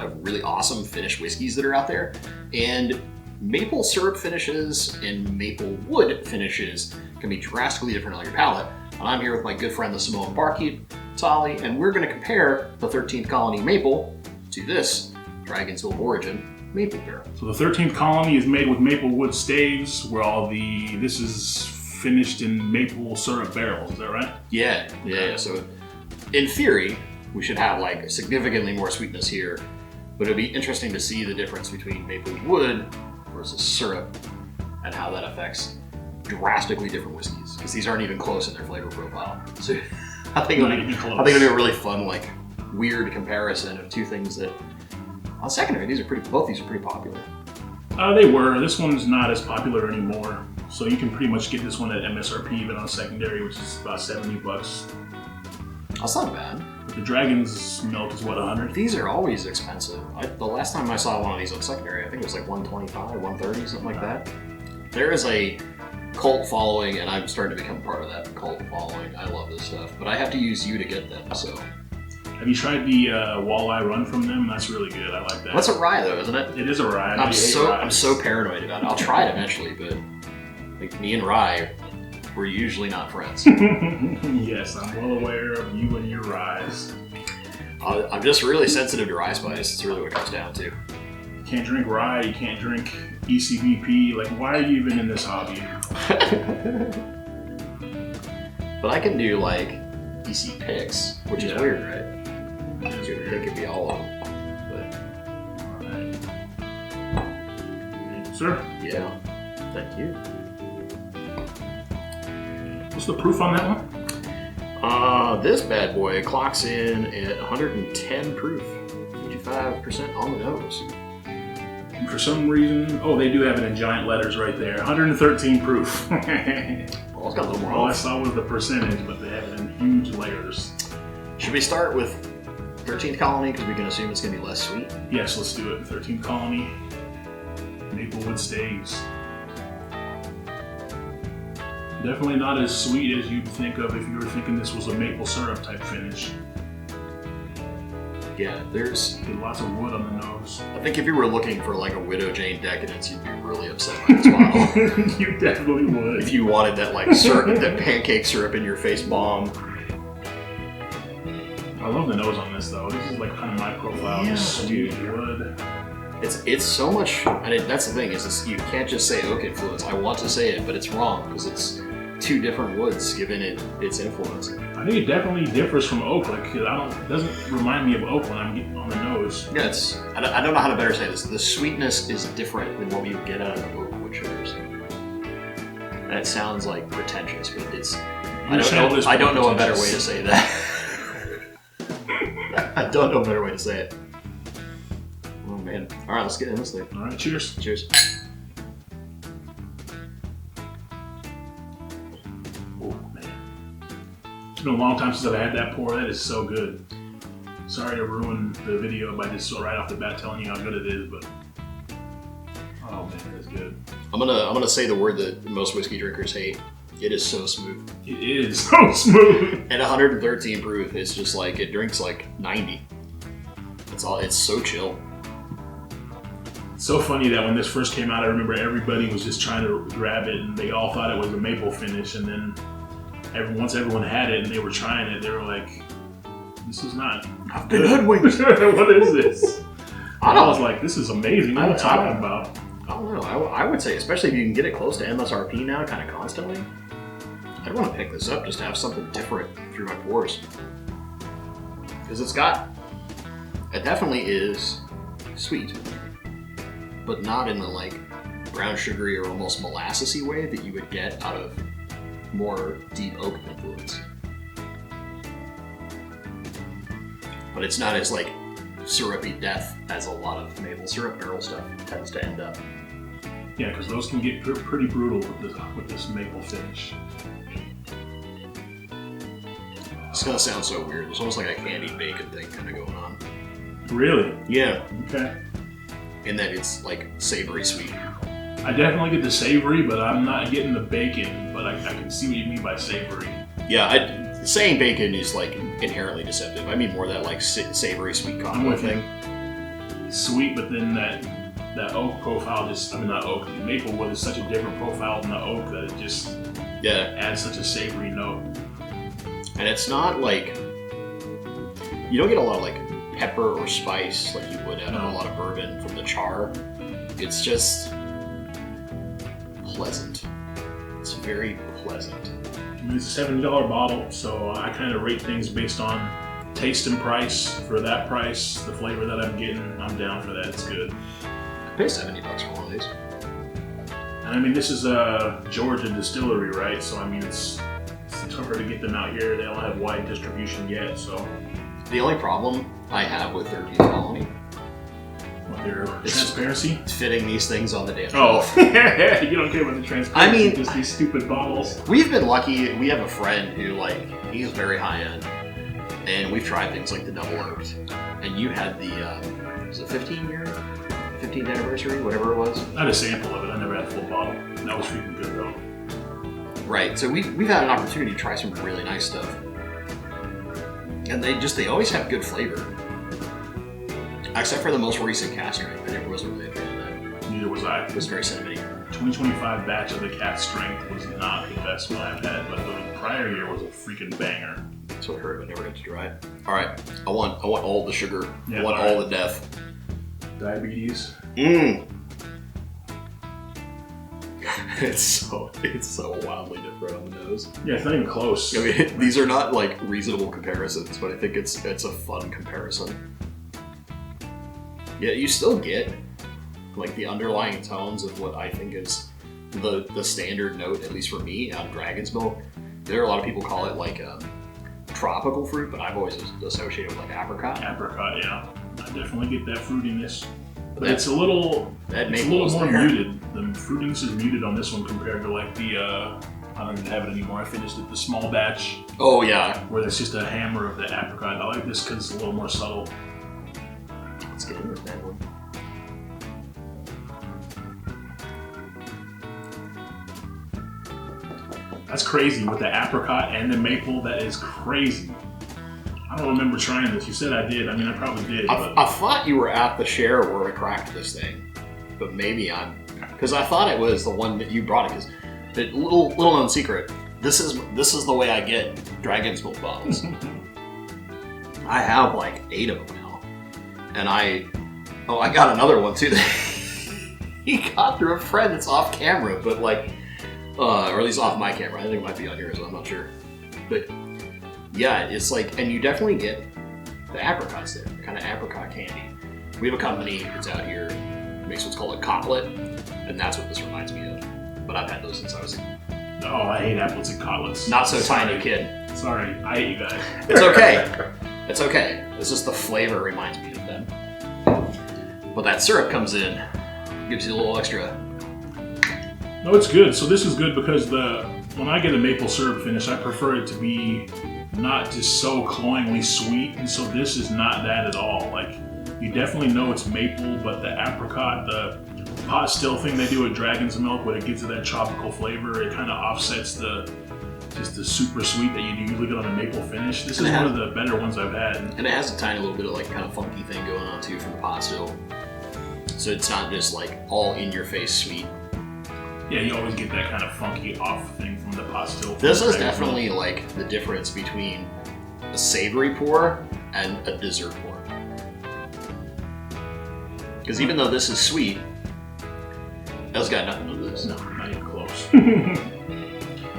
of really awesome finished whiskeys that are out there. And maple syrup finishes and maple wood finishes can be drastically different on your palate. And I'm here with my good friend, the Samoan Barkeep, Tali, and we're going to compare the 13th Colony Maple to this Dragon's Hill Origin maple barrel. So the 13th Colony is made with maple wood staves, where this is finished in maple syrup barrels. Is that right? Yeah. So in theory, we should have like significantly more sweetness here, but it'd be interesting to see the difference between maple wood versus syrup and how that affects drastically different whiskeys, because these aren't even close in their flavor profile. So I think it'll be a really fun, like, weird comparison of two things that, on secondary, both these are pretty popular. They were. This one's not as popular anymore, so you can pretty much get this one at MSRP even on secondary, which is about $70. That's not bad. The Dragon's milk is what, 100? These are always expensive. The last time I saw one of these on secondary, I think it was like 125, 130, something like that. There is a cult following, and I'm starting to become part of that cult following. I love this stuff, but I have to use you to get them, so. Have you tried the walleye run from them? That's really good. I like that. That's a rye, though, isn't it? It is a rye. I'm so paranoid about it. I'll try it eventually, but like me and rye, we're usually not friends. Yes, I'm well aware of you and your ryes. I'm just really sensitive to rye spice. It's really what it comes down to. You can't drink rye. You can't drink ECVP. Like, why are you even in this hobby? But I can do like EC picks, which is weird, right? I think it'd be all of them. But, all right. Thank you, sir. Yeah. Thank you. What's the proof on that one? This bad boy clocks in at 110 proof, 55% on the nose. And for some reason, they do have it in giant letters right there. 113 proof. Well, it's got a little more. All I saw was the percentage, but they have it in huge layers. Should we start with 13th Colony, because we can assume it's going to be less sweet? Yes, let's do it. 13th Colony, Maplewood Staves. Definitely not as sweet as you'd think of if you were thinking this was a maple syrup type finish. Yeah, there's lots of wood on the nose. I think if you were looking for like a Widow Jane decadence, you'd be really upset by this bottle. You definitely would. If you wanted that like syrup, that pancake syrup in your face bomb. I love the nose on this though. This is like kind of my profile. Yeah, sweet wood. It's so much. That's the thing is you can't just say oak influence. I want to say it, but it's wrong because it's two different woods given its influence. I think it definitely differs from oak. Like it doesn't remind me of oak when I'm getting on the nose. Yeah, I don't know how to better say this. The sweetness is different than what you get out of the oak wood sugars. And it sounds like pretentious, but it's. I don't know a better way to say that. I don't know a better way to say it. Oh man! All right, let's get in this thing. All right, cheers. Cheers. It's been a long time since I've had that pour. That is so good. Sorry to ruin the video by just right off the bat telling you how good it is, but oh man, that's good. I'm gonna say the word that most whiskey drinkers hate. It is so smooth. It is so smooth. At 113 proof, it's just like it drinks like 90. It's so chill. It's so funny that when this first came out, I remember everybody was just trying to grab it, and they all thought it was a maple finish, and then once everyone had it and they were trying it, they were like, this is not I've been hoodwinked. What is this? I was like, this is amazing. What are you talking about? I don't know. I would say, especially if you can get it close to MSRP now, kind of constantly, I'd want to pick this up just to have something different through my pores. Because it definitely is sweet, but not in the like brown sugary or almost molassesy way that you would get out of more deep oak influence. But it's not as like syrupy death as a lot of maple syrup barrel stuff tends to end up. Yeah, because those can get pretty brutal with this maple finish. It's gonna sound so weird. It's almost like a candied bacon thing kind of going on. Really? Yeah. Okay. In that it's like savory sweet. I definitely get the savory, but I'm not getting the bacon. But I can see what you mean by savory. Yeah, saying bacon is like inherently deceptive. I mean more that like savory sweet combo thing. sweet, but then that oak profile not oak, maple wood is such a different profile than the oak that it just adds such a savory note. And it's not like, you don't get a lot of like pepper or spice like you would out of a lot of bourbon from the char. It's just pleasant. It's very pleasant. I mean, it's a $70 bottle, so I kind of rate things based on taste and price. For that price, the flavor that I'm getting, I'm down for that. It's good. I pay $70 for one of these. And I mean, this is a Georgia distillery, right? So I mean, it's tougher to get them out here. They don't have wide distribution yet, so. The only problem I have with 13th Colony, their transparency? It's fitting these things on the damn shelf. You don't care about the transparency. I mean, just these stupid bottles. We've been lucky. We have a friend who, like, he's very high end, and we've tried things like the double oaked. And you had the was it 15th anniversary, whatever it was. I had a sample of it. I never had a full bottle. That was freaking good though. Right. So we've had an opportunity to try some really nice stuff, and they always have good flavor. Except for the most recent cast strength. I never was really a fan of that. Neither was I. It was very cinnamony. 2025 batch of the cast strength was not the best one I've had, but the prior year was a freaking banger. That's what I heard, but never got to try it. Alright, I want all the sugar. Yeah, I want all the death. Diabetes. It's so wildly different on the nose. Yeah, it's not even close. I mean, these are not like reasonable comparisons, but I think it's a fun comparison. Yeah, you still get like the underlying tones of what I think is the standard note, at least for me, out of Dragon's Milk. There are a lot of people call it like tropical fruit, but I've always associated with like apricot. Apricot, yeah. I definitely get that fruitiness. But it's a little more there. muted. The fruitiness is muted on this one compared to like the, I don't even have it anymore. I finished it, the small batch. Oh, yeah. Where there's just a hammer of the apricot. I like this because it's a little more subtle. Let's get into that one. That's crazy with the apricot and the maple. That is crazy. I don't remember trying this. You said I did. I mean, I probably did. I thought you were at the share where we cracked this thing, but maybe because I thought it was the one that you brought it. Because little known secret, this is the way I get Dragon's Milk bottles. I have like 8 of them now. And I got another one too. He got through a friend that's off camera, but like, or at least off my camera. I think it might be on yours, I'm not sure. But yeah, it's like, and you definitely get the apricots there, kind of apricot candy. We have a company that's out here, makes what's called a cotlet, and that's what this reminds me of. But I've had those since I was I hate apples and cotlets. Not so tiny kid. Sorry, I hate you guys. It's okay. It's okay. It's just the flavor reminds me of them. But that syrup comes in, gives you a little extra. No, it's good. So this is good because when I get a maple syrup finish, I prefer it to be not just so cloyingly sweet, and so this is not that at all. Like, you definitely know it's maple, but the apricot, the pot still thing they do at Dragon's Milk, when it gives it that tropical flavor, it kind of offsets the super sweet that you usually get on a maple finish. This is one of the better ones I've had. And it has a tiny little bit of like kind of funky thing going on too from the pot still. So it's not just like all in your face sweet. Yeah, you always get that kind of funky off thing from the pot still. This is definitely like the difference between a savory pour and a dessert pour. Because even though this is sweet, it's got nothing to do with this. No, not even close.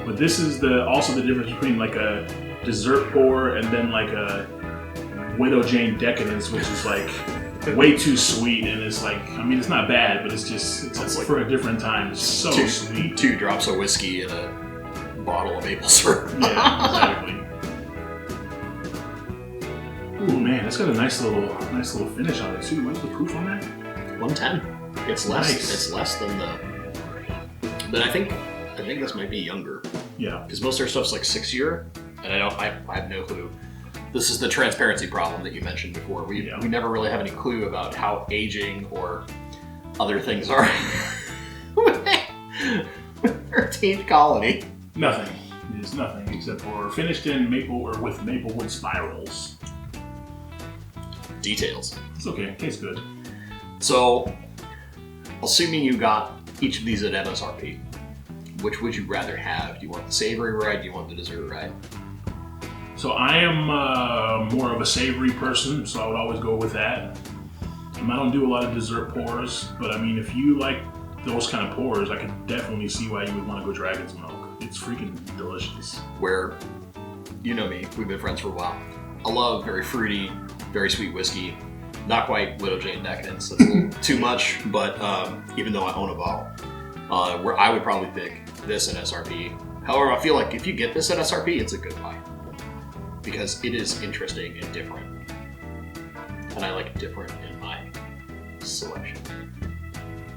But this is also the difference between like a dessert pour and then like a Widow Jane Decadence, which is like way too sweet, and it's like, I mean, it's not bad, but it's like for a different time. It's so sweet. 2 drops of whiskey in a bottle of maple syrup. Yeah, exactly. Ooh man, it's got a nice little finish on it too. What's the proof on that? 110. It's less. Nice. It's less than the. But I think this might be younger. Yeah. Because most of their stuff's like 6 year, and I have no clue. This is the transparency problem that you mentioned before. We never really have any clue about how aging or other things are. 13th Colony. Nothing. It's nothing except for finished in maple or with maple wood spirals. Details. It's okay. Tastes good. So, assuming you got each of these at MSRP, which would you rather have? Do you want the savory ride? Do you want the dessert ride? So I am more of a savory person, so I would always go with that. I don't do a lot of dessert pours, but I mean, if you like those kind of pours, I could definitely see why you would want to go Dragon's Milk. It's freaking delicious. Where, you know me, we've been friends for a while. I love very fruity, very sweet whiskey. Not quite Widow Jane Decadence. That's a little too much, but even though I own a bottle, where I would probably pick this at SRP. However, I feel like if you get this at SRP, it's a good buy. Because it is interesting and different. And I like different in my selection.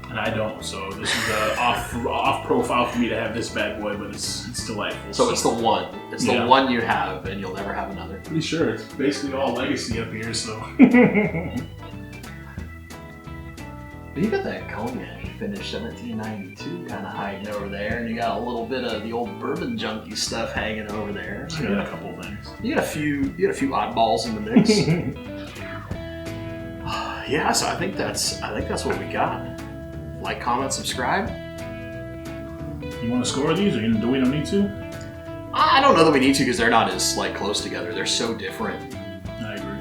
And I don't, so this is off profile for me to have this bad boy, but it's delightful. So it's the one. It's the one you have, and you'll never have another. Pretty sure. It's basically all legacy up here, so. But you got that cognac finish 1792 kind of hiding over there, and you got a little bit of the old bourbon junkie stuff hanging over there. So I got a couple things. You got a few oddballs in the mix. Yeah, so I think that's what we got. Like, comment, subscribe. You want to score these, or do we don't need to? I don't know that we need to because they're not as close together. They're so different. I agree.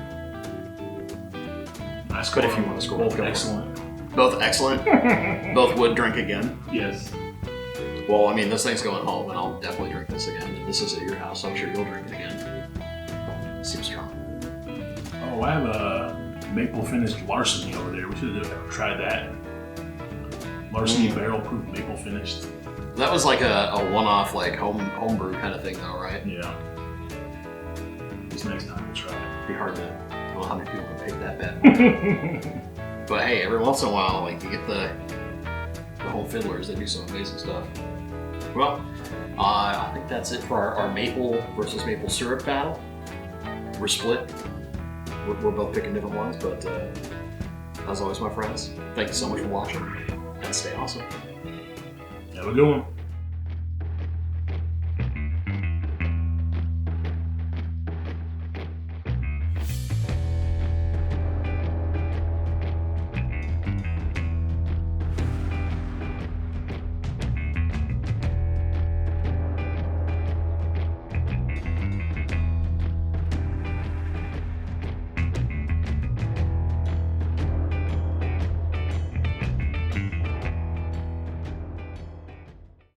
I But if you want to score, both excellent. Both excellent. Both would drink again. Yes. Well, I mean, this thing's going home, and I'll definitely drink this again. If this is at your house, I'm sure you'll drink it again. Seems strong. Oh, I have a maple finished larceny over there. We should have tried that. Larceny barrel proof maple finished. That was like a one-off, homebrew kind of thing, though, right? Yeah. This next time we'll try it. It'd be hard to know how many people can pick that bad. But hey, every once in a while, you get the home fiddlers. They do some amazing stuff. Well, I think that's it for our maple versus maple syrup battle. We're split. We're both picking different ones, but as always, my friends, thank you so much for watching, and stay awesome. Have a good one.